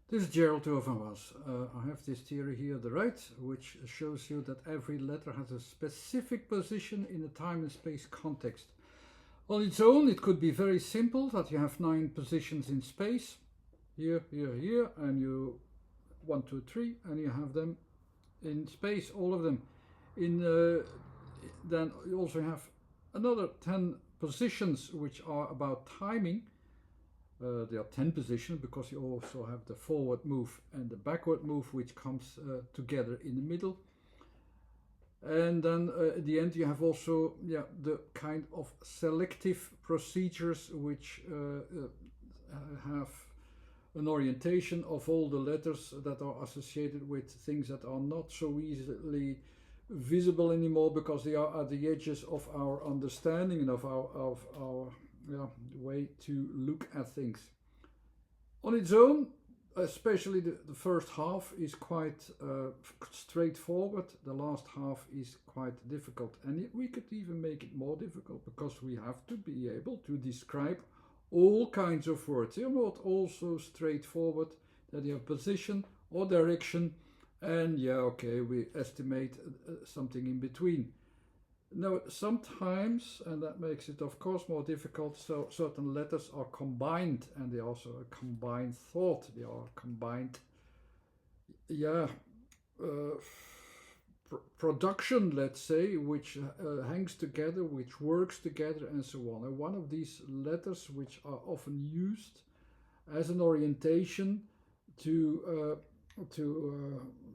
This is Gerald Overmars. I have this theory here on the right, which shows you that every letter has a specific position in a time and space context. On its own, it could be very simple, that you have 9 positions in space, here, here, here, and you 1, 2, 3, and you have them in space, all of them. Then you also have another 10 positions which are about timing. There are 10 positions because you also have the forward move and the backward move, which comes together in the middle. And then at the end you have also the kind of selective procedures which have an orientation of all the letters that are associated with things that are not so easily visible anymore, because they are at the edges of our understanding and of our way to look at things. On its own, especially the first half is quite straightforward. The last half is quite difficult, and we could even make it more difficult, because we have to be able to describe all kinds of words. They're not all so straightforward, that you have position or direction, and we estimate something in between. Now, sometimes, and that makes it of course more difficult, so certain letters are combined, and they also are combined thought. They are combined, production, let's say, which hangs together, which works together, and so on. And one of these letters, which are often used as an orientation to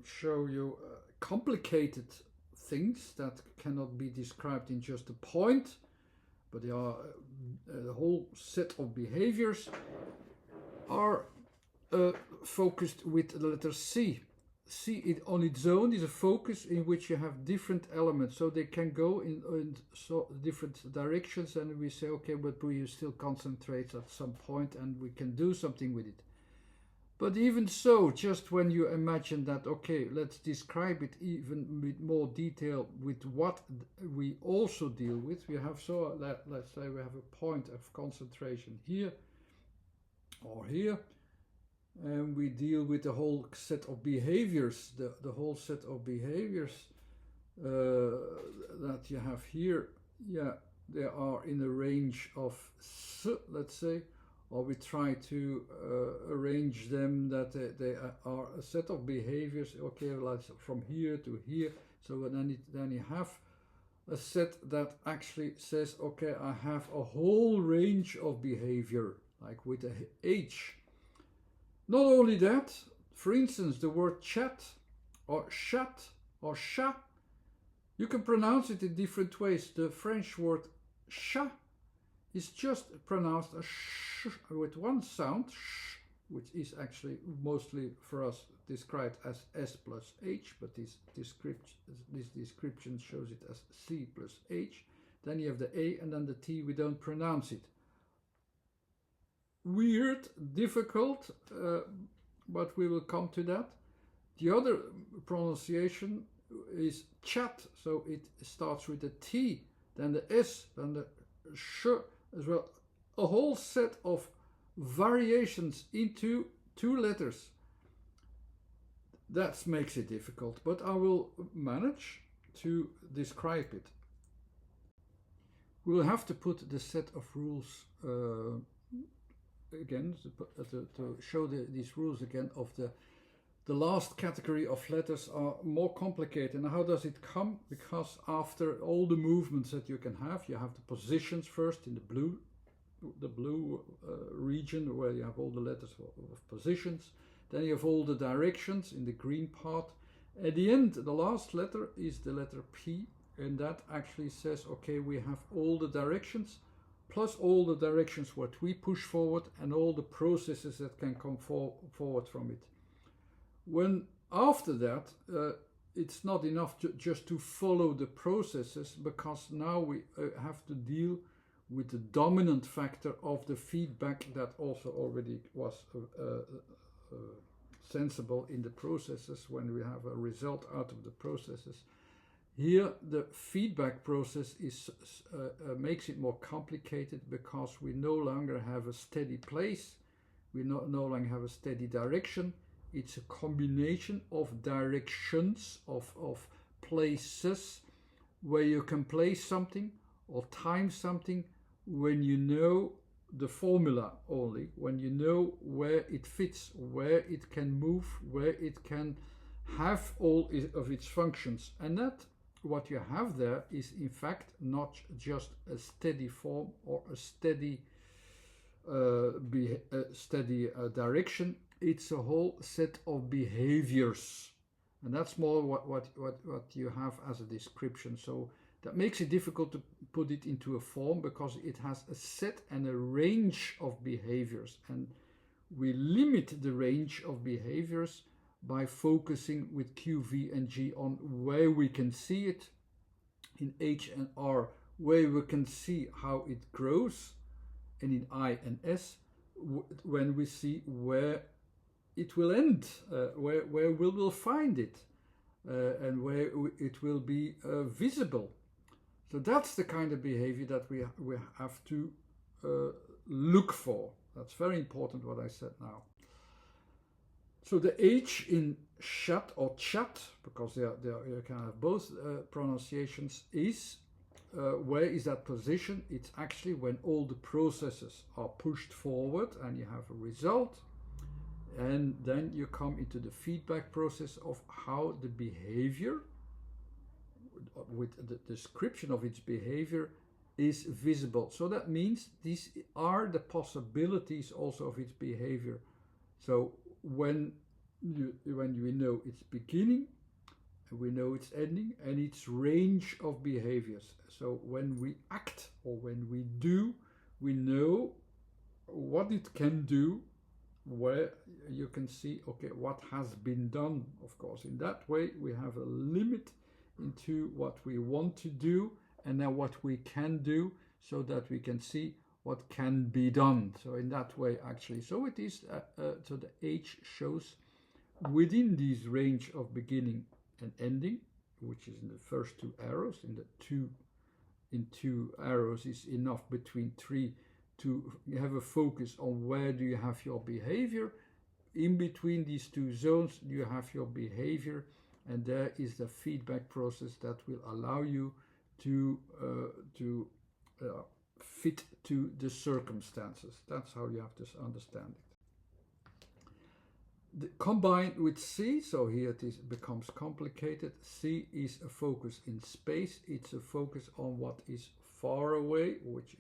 show you complicated things that cannot be described in just a point, but they are a whole set of behaviors, are focused with the letter C. C, it on its own, is a focus in which you have different elements, so they can go in so different directions, and we say, okay, but we still concentrate at some point and we can do something with it. But even so, just when you imagine that, okay, let's describe it even with more detail with what we also deal with. We have, so let's say we have a point of concentration here or here, and we deal with the whole set of behaviors, the whole set of behaviors that you have here. They are in a range of S, let's say, or we try to arrange them that they are a set of behaviors, okay, like from here to here. So then you have a set that actually says, okay, I have a whole range of behavior, like with a H. Not only that, for instance, the word chat or chat or chat, you can pronounce it in different ways. The French word chat is just pronounced as sh with one sound, sh, which is actually mostly for us described as S plus H, but this description shows it as C plus H. Then you have the A, and then the T, we don't pronounce it. Weird, difficult, but we will come to that. The other pronunciation is chat, so it starts with the T, then the S, then the sh as well. A whole set of variations into 2 letters. That makes it difficult, but I will manage to describe it. We will have to put the set of rules again to show these rules again of the last category of letters are more complicated. And how does it come? Because after all the movements that you can have, you have the positions first in the blue region, where you have all the letters of positions. Then you have all the directions in the green part. At the end, the last letter is the letter P, and that actually says, okay, we have all the directions, plus all the directions what we push forward, and all the processes that can come forward from it. When after that, it's not enough just to follow the processes, because now we have to deal with the dominant factor of the feedback that also already was sensible in the processes when we have a result out of the processes. Here the feedback process is makes it more complicated, because we no longer have a steady place We no longer have a steady direction. It's a combination of directions, of places where you can place something or time something when you know the formula only, when you know where it fits, where it can move, where it can have all of its functions. And that what you have there is in fact not just a steady form or a steady direction. It's a whole set of behaviors, and that's more what you have as a description. So that makes it difficult to put it into a form, because it has a set and a range of behaviors, and we limit the range of behaviors by focusing with Q, V and G on where we can see it, in H and R where we can see how it grows, and in I and S when we see where it will end, where we will find it, and where it will be visible. So that's the kind of behavior that we have to look for. That's very important what I said now. So the H in chat or chat, because you can have both pronunciations, is where is that position? It's actually when all the processes are pushed forward and you have a result, and then you come into the feedback process of how the behavior, with the description of its behavior, is visible. So that means these are the possibilities also of its behavior. So when we know its beginning, we know its ending, and its range of behaviors. So when we act or when we do, we know what it can do, where you can see, okay, what has been done. Of course, in that way we have a limit into what we want to do and then what we can do, so that we can see what can be done. So in that way, actually, so it is so the H shows within this range of beginning and ending, which is in the first two arrows. In two arrows is enough, between three, to have a focus on where do you have your behavior. In between these two zones you have your behavior, and there is the feedback process that will allow you to fit to the circumstances. That's how you have to understand it. Combined with C, so here it becomes complicated. C is a focus in space. It's a focus on what is far away, which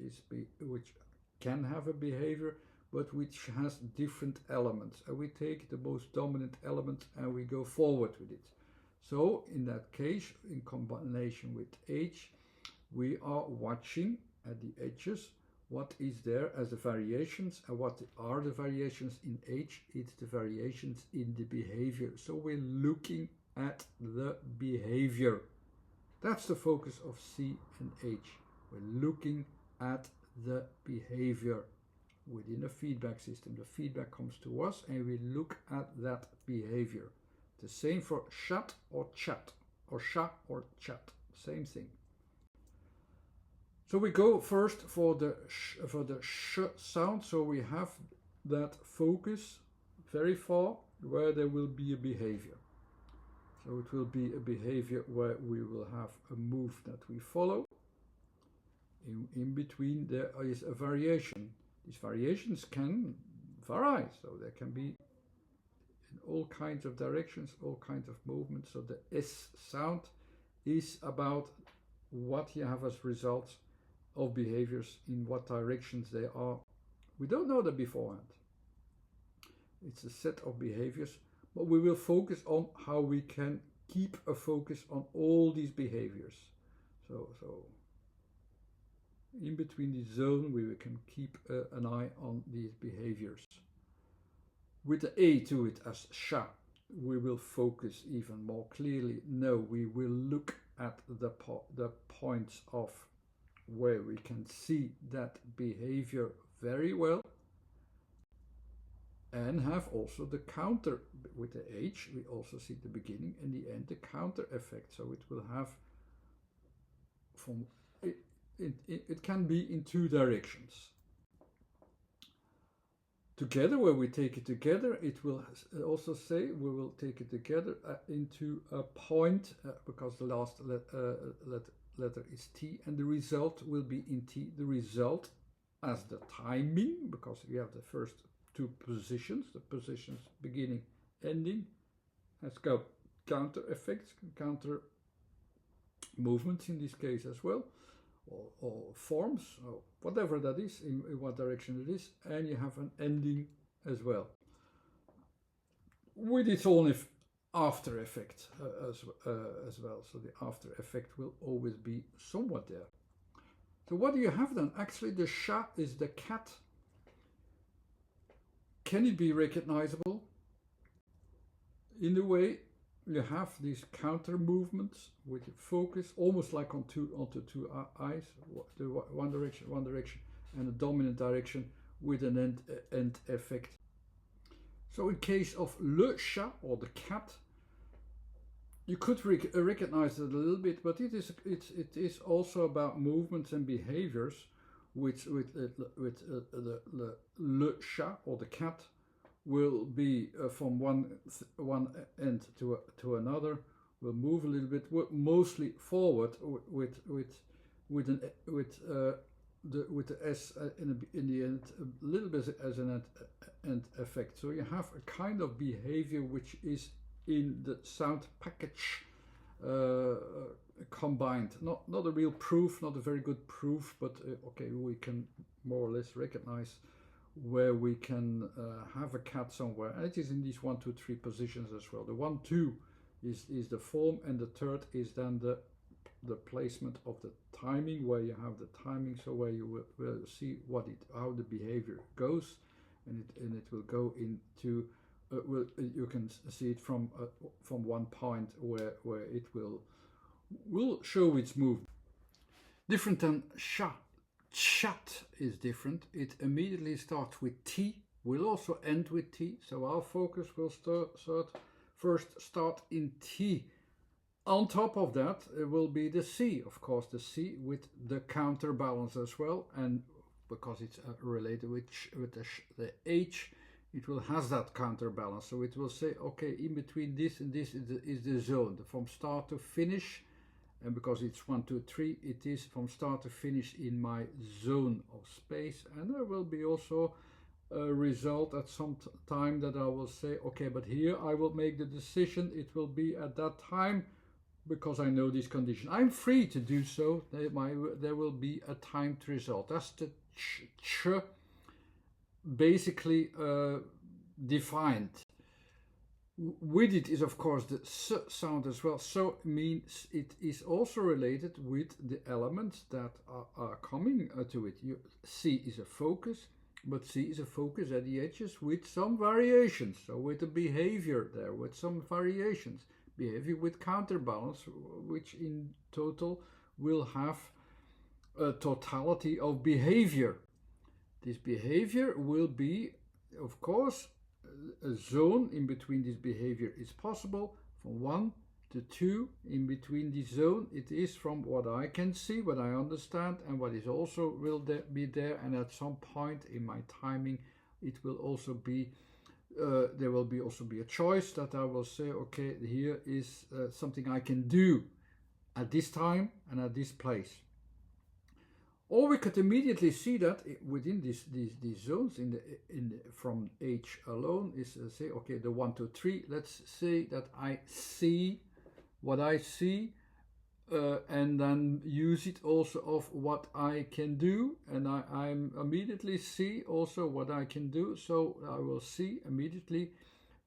can have a behavior, but which has different elements. And we take the most dominant element and we go forward with it. So in that case, in combination with H, we are watching at the edges what is there as the variations. And what are the variations in H? It's the variations in the behavior. So we're looking at the behavior. That's the focus of C and H. We're looking at the behavior within a feedback system. The feedback comes to us and we look at that behavior. The same for chat or chat, or sha or chat, same thing. So we go first for the sh sound. So we have that focus very far where there will be a behavior. So it will be a behavior where we will have a move that we follow. In between there is a variation. These variations can vary, so there can be in all kinds of directions, all kinds of movements. So the S sound is about what you have as results of behaviors, in what directions they are. We don't know that beforehand. It's a set of behaviors, but we will focus on how we can keep a focus on all these behaviors. So in between this zone we can keep an eye on these behaviors. With the A to it as sha, we will focus even more clearly. No, we will look at the points of where we can see that behavior very well, and have also the counter. With the H we also see the beginning and the end, the counter effect. So it will have from it can be in two directions. together, where we take it together, it will also say we will take it together into a point, because the last letter is T, and the result will be in T. The result as the timing, because we have the first two positions, the positions beginning, ending, has got counter effects, counter movements in this case as well, or forms, or whatever that is, in what direction it is, and you have an ending as well, with its own after effect as well. So the after effect will always be somewhat there. So what do you have then? Actually, the sha is the cat. Can it be recognizable? In a way, you have these counter movements with focus, almost like onto two eyes, one direction, and a dominant direction with an end effect. So in case of le chat, or the cat, you could recognize it a little bit, but it is also about movements and behaviors, which with the le chat, or the cat, will be from one end to another, will move a little bit, mostly forward with the S in the end, a little bit as an end effect. So you have a kind of behavior which is in the sound package combined. Not a real proof, not a very good proof, but okay, we can more or less recognize where we can have a cat somewhere, and it is in these 1, 2, 3 positions as well. The 1, 2 is the form, and the third is then the placement of the timing, where you have the timing, so where you will see how the behavior goes, and it will go into you can see it from one point where it will show its movement. Different than sha. Chat is different. It immediately starts with T, will also end with T, so our focus will start in T. On top of that, it will be the C, of course, the C with the counterbalance as well, and because it's related with the H, it will has that counterbalance. So it will say, okay, in between this and this is the zone, from start to finish. And because it's 1, 2, 3, it is from start to finish in my zone of space. And there will be also a result at some time that I will say, okay, but here I will make the decision. It will be at that time because I know this condition. I'm free to do so. There will be a timed result. That's the ch basically defined. With it is, of course, the s sound as well. So means it is also related with the elements that are coming to it. C is a focus, but C is a focus at the edges with some variations. So with the behavior there, with some variations. Behavior with counterbalance, which in total will have a totality of behavior. This behavior will be, of course, a zone in between this behavior is possible. From 1 to 2, in between this zone, it is from what I can see, what I understand, and what is also will be there. And at some point in my timing, it will also be there will also be a choice that I will say, okay, here is something I can do at this time and at this place. Or we could immediately see that within these zones from H alone is say, okay, the 1, 2, 3. Let's say that I see what I see, and then use it also of what I can do, and I immediately see also what I can do. So I will see immediately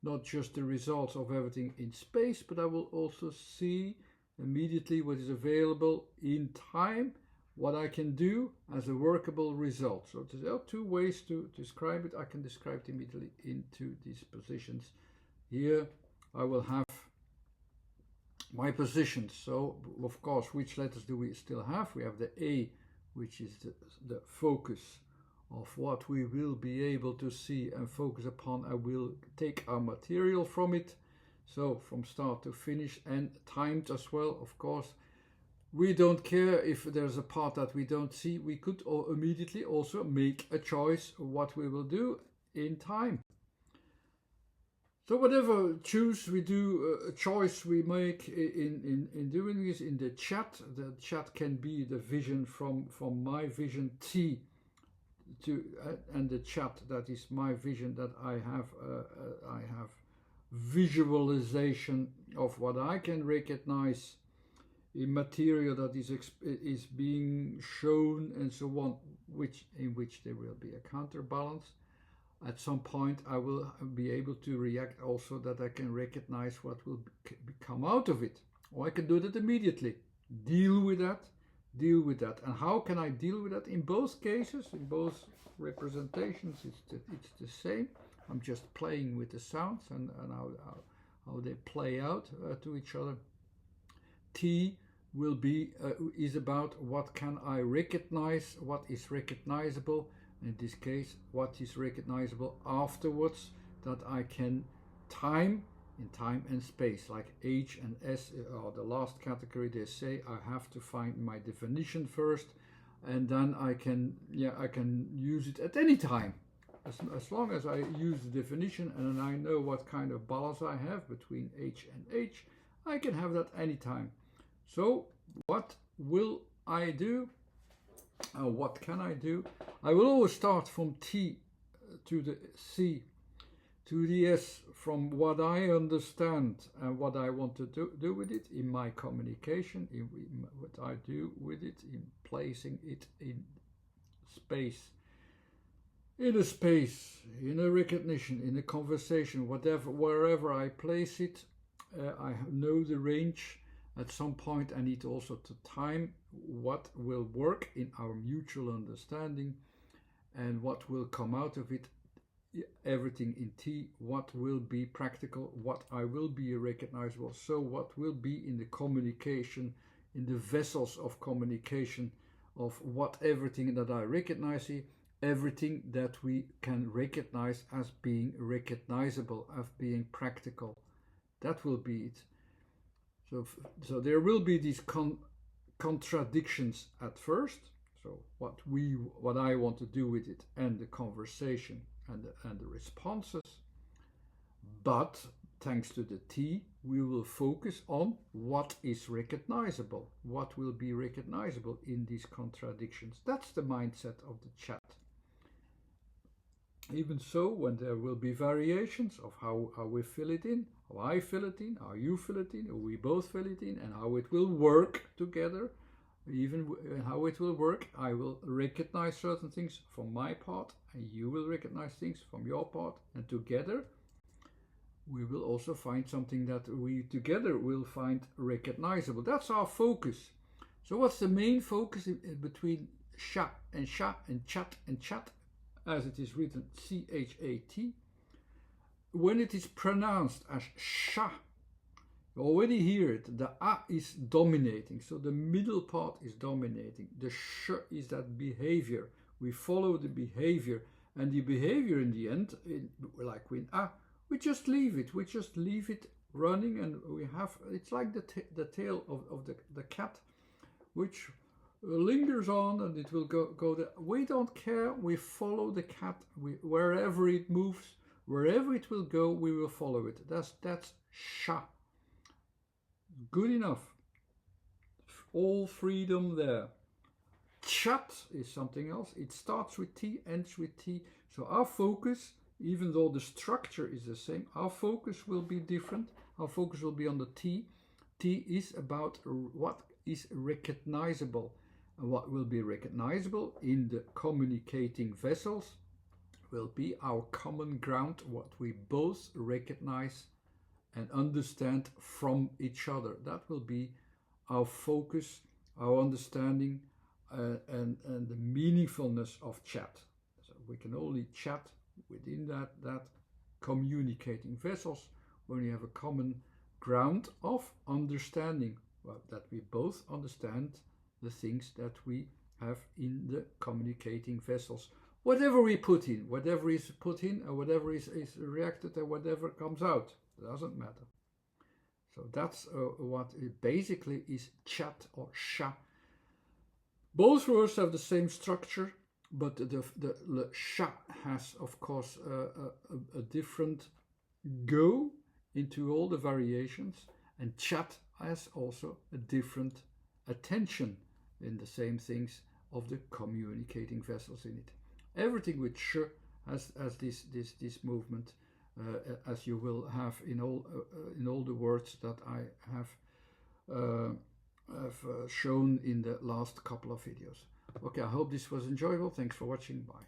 not just the results of everything in space, but I will also see immediately what is available in time, what I can do as a workable result. So there are 2 ways to describe it. I can describe it immediately into these positions. Here I will have my positions. So of course, which letters do we still have? We have the A, which is the focus of what we will be able to see and focus upon. I will take our material from it. So from start to finish, and timed as well, of course. We don't care if there's a part that we don't see. We could immediately also make a choice of what we will do. in time. So whatever choice we do, choice we make in doing this in the chat can be the vision from my vision T to and the chat, that is my vision, that I have visualization of what I can recognize in material that is being shown and so on, in which there will be a counterbalance. At some point I will be able to react also, that I can recognize what will come out of it, or I can do that immediately. Deal with that. And how can I deal with that? In both cases, in both representations, it's the same. I'm just playing with the sounds and how they play out to each other. T will be is about what can I recognize, what is recognizable. In this case, what is recognizable afterwards, that I can time in time and space, like H and S are the last category. They say I have to find my definition first, and then I can use it at any time. As long as I use the definition and I know what kind of balance I have between H and H, I can have that anytime. So what will I do? What can I do? I will always start from T to the C to the S, from what I understand and what I want to do with it in my communication, in what I do with it, in placing it in space. In a space, in a recognition, in a conversation, wherever I place it, I know the range. At some point I need also to time what will work in our mutual understanding and what will come out of it. Everything in T, what will be practical, what I will be recognizable, so what will be in the communication, in the vessels of communication, of what everything that I recognize, everything that we can recognize as being recognizable, as being practical. That will be it. So there will be these contradictions at first. So what I want to do with it, and the conversation and the responses. But thanks to the T, we will focus on what is recognizable, what will be recognizable in these contradictions. That's the mindset of the chat. Even so, when there will be variations of how we fill it in, how I fill it in, how you fill it in, or we both fill it in, and how it will work together, even how it will work, I will recognize certain things from my part, and you will recognize things from your part, and together we will also find something that we together will find recognizable. That's our focus. So what's the main focus between sha and chat and chat, as it is written C-H-A-T? When it is pronounced as sha, you already hear it, the a is dominating, so the middle part is dominating. The sh is that behavior. We follow the behavior, and the behavior in the end, like with a, we just leave it running, and we have, it's like the tail of the cat, which lingers on, and it will go there. We don't care, we follow the cat, wherever it moves, wherever it will go, we will follow it. That's sha. Good enough. All freedom there. Chat is something else. It starts with T, ends with T. So our focus, even though the structure is the same, our focus will be different. Our focus will be on the T. T is about what is recognizable. And what will be recognizable in the communicating vessels will be our common ground, what we both recognize and understand from each other. That will be our focus, our understanding, and the meaningfulness of chat. So we can only chat within that communicating vessels when we have a common ground of understanding, that we both understand the things that we have in the communicating vessels. Whatever we put in, whatever is put in, or whatever is reacted, or whatever comes out, doesn't matter. So that's what it basically is, chat or sha. Both words have the same structure, but the le chat has, of course, a different go into all the variations, and chat has also a different attention in the same things of the communicating vessels in it. Everything with sh has this movement, as you will have in all the words that I have shown in the last couple of videos. Okay, I hope this was enjoyable. Thanks for watching. Bye.